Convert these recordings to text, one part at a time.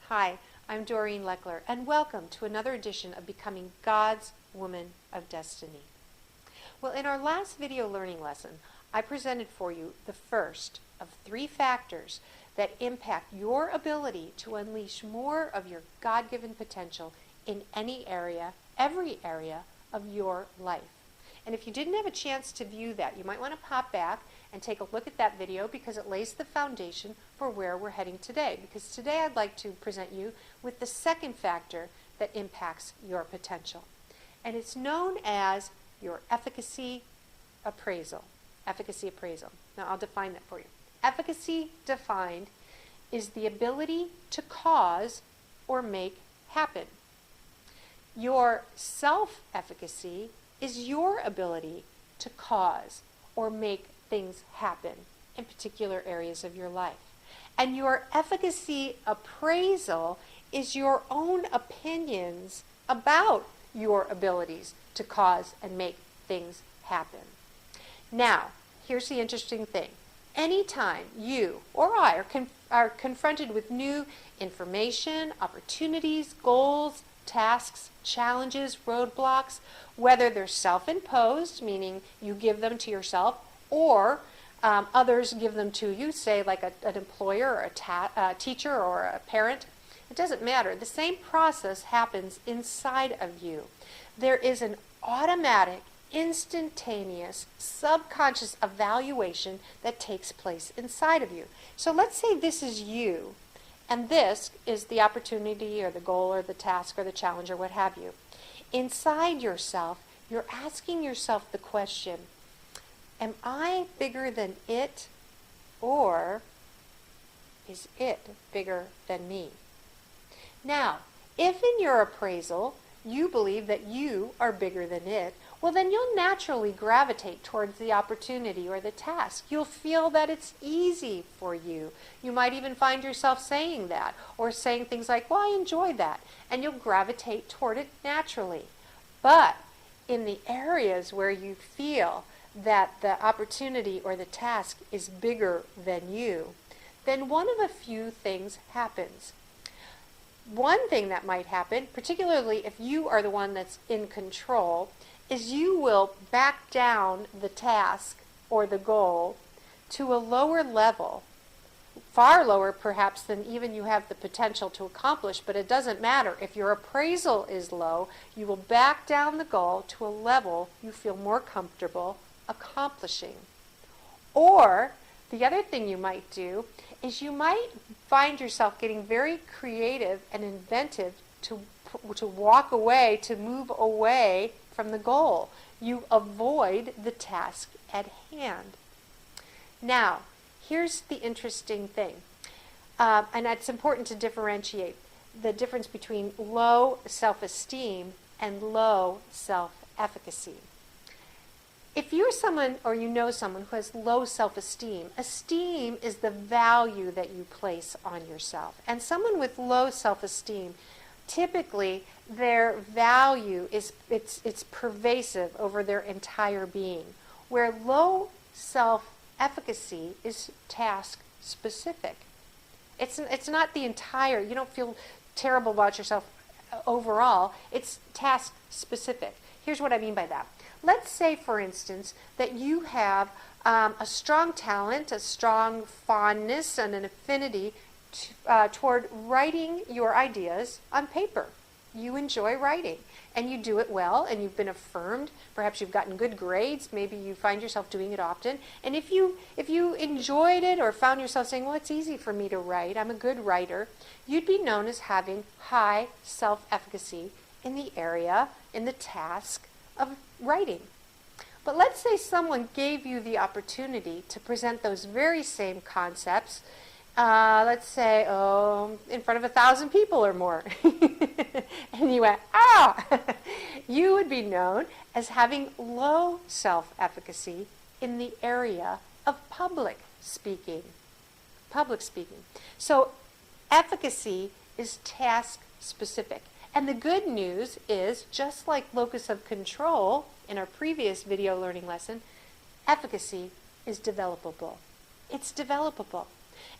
Hi, I'm Doreen Leckler, and welcome to another edition of Becoming God's Woman of Destiny. Well, in our last video learning lesson, I presented for you the first of 3 factors that impact your ability to unleash more of your God-given potential in any area, every area of your life. And if you didn't have a chance to view that, you might want to pop back and take a look at that video because it lays the foundation for where we're heading today. Because today I'd like to present you with the second factor that impacts your potential. And it's known as your efficacy appraisal. Efficacy appraisal. Now I'll define that for you. Efficacy defined is the ability to cause or make happen. Your self-efficacy is your ability to cause or make things happen in particular areas of your life. And your efficacy appraisal is your own opinions about your abilities to cause and make things happen. Now, here's the interesting thing. Anytime you or I are confronted with new information, opportunities, goals, tasks, challenges, roadblocks, whether they're self-imposed, meaning you give them to yourself, or others give them to you, say like an employer or a teacher or a parent. It doesn't matter. The same process happens inside of you. There is an automatic, instantaneous, subconscious evaluation that takes place inside of you. So let's say this is you, and this is the opportunity or the goal or the task or the challenge or what have you. Inside yourself, you're asking yourself the question, am I bigger than it, or is it bigger than me? Now, if in your appraisal you believe that you are bigger than it, well then you'll naturally gravitate towards the opportunity or the task. You'll feel that it's easy for you. You might even find yourself saying that, or saying things like, well, I enjoy that, and you'll gravitate toward it naturally. But in the areas where you feel that the opportunity or the task is bigger than you, then one of a few things happens. One thing that might happen, particularly if you are the one that's in control, is you will back down the task or the goal to a lower level, far lower perhaps than even you have the potential to accomplish, but it doesn't matter. If your appraisal is low, you will back down the goal to a level you feel more comfortable accomplishing. Or the other thing you might do is you might find yourself getting very creative and inventive to walk away, to move away from the goal. You avoid the task at hand. Now, here's the interesting thing, and it's important to differentiate the difference between low self-esteem and low self-efficacy. If you're someone, or you know someone who has low self-esteem, esteem is the value that you place on yourself. And someone with low self-esteem, typically their value is it's pervasive over their entire being, where low self-efficacy is task specific. It's not the entire, you don't feel terrible about yourself overall, it's task specific. Here's what I mean by that. Let's say, for instance, that you have a strong talent, a strong fondness, and an affinity toward writing your ideas on paper. You enjoy writing, and you do it well, and you've been affirmed. Perhaps you've gotten good grades. Maybe you find yourself doing it often. And if you enjoyed it or found yourself saying, well, it's easy for me to write, I'm a good writer, you'd be known as having high self-efficacy in the area, in the task of writing. But let's say someone gave you the opportunity to present those very same concepts, let's say, in front of 1,000 people or more. And you went, you would be known as having low self-efficacy in the area of public speaking. So efficacy is task specific. And the good news is, just like locus of control in our previous video learning lesson, efficacy is developable. It's developable.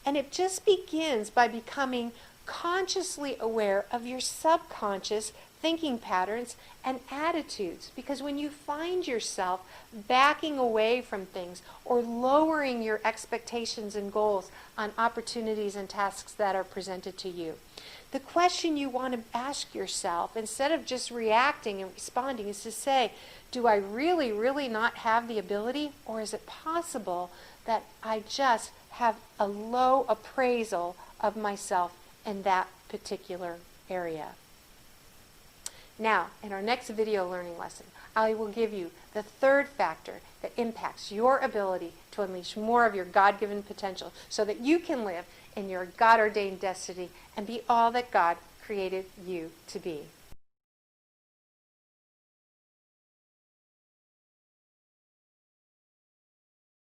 And it just begins by becoming consciously aware of your subconscious thinking patterns and attitudes. Because when you find yourself backing away from things or lowering your expectations and goals on opportunities and tasks that are presented to you, the question you want to ask yourself, instead of just reacting and responding, is to say, do I really, really not have the ability? Or is it possible that I just have a low appraisal of myself in that particular area? Now, in our next video learning lesson, I will give you the third factor that impacts your ability to unleash more of your God-given potential so that you can live in your God-ordained destiny and be all that God created you to be.